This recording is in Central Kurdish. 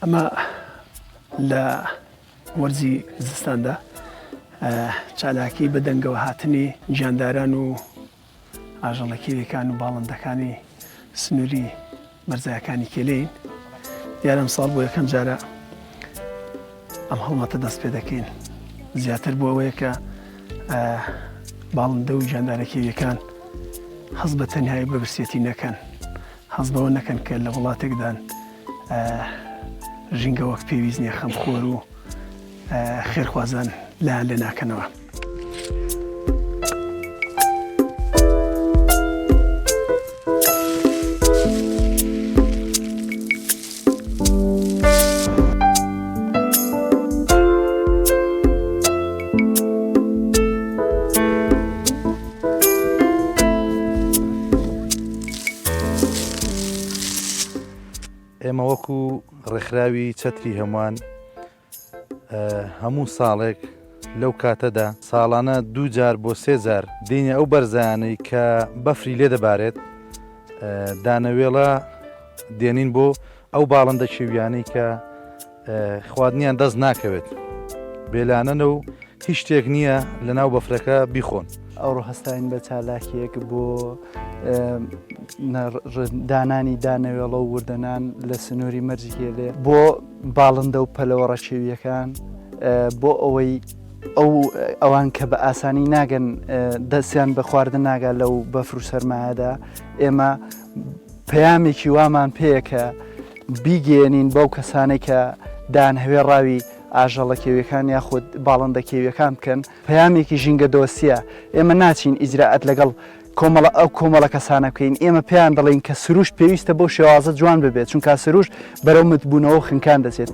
ئەمە لە وەرزی زستاندا چالاکی بە دەنگەوە هاتنی گیانداران و ئاژەڵەکێویەکان و باڵندەکانی سنووری بەرزایەکانی کێلەین. دیارە ئەم ساڵ بۆ یەکەم جارە ئەم هەڵمەتە دەست پێ دەکەین زیاتر بۆ ئەوەیە کە باڵندە و گیاندارەکێویەکان هەست بە تەنیایی بەبرسێتی نەکەن، هەست بەوە نەکەن کە لە وڵاتێکدان ژینگە وەک پێویست نییە خەمخۆر و خێرخوازان لایەن لێ ناکەنەوە. ئێمە وەکو ڕێکخراوی چەتری هەمووان هەموو ساڵێک لەو کاتەدا ساڵانە 2 جار بۆ 3 جار دێنە ئەو بەرزانەی کە بەفری لێ دەبارێت دانەوێڵە دێنین بۆ ئەو باڵندە کێویانەی کە خواردنیان دەست ناکەوێت بێلانەنە و هیچ شتێک نییە لە ناو بەفرەکە بیخۆن. ئەوڕۆ هەستاین بە چالاکیەک بۆ دانانی دانەوێڵە و وردەنان لە سنووری مەرجی کێلێ بۆ باڵندە و پەلەوە ڕەچێویەکان بۆ ئەوەی ئەوان کە بە ئاسانی ناگەن دەستیان بە خواردن ناگات لەو بەفر و سەرمایەدا ئێمە پەیامێکی وامان پێیە کە بیگەێنین بەو کەسانەی کە دانهەوێ ڕاوی ئاژەڵە کێویەکان یاخود باڵندە کێویەکان بکەن پەیامێکی ژینگە دۆسیە. ئێمە ناچین ئیجراعەت لەگەڵ ئەو کۆمەڵە کەسانە بکەین، ئێمە پێیان دەڵێن کە سروش پێویستە بۆ شێوازە جوان ببێت چونکە سروش بەرەو متبوونەوە خنکان دەچێت.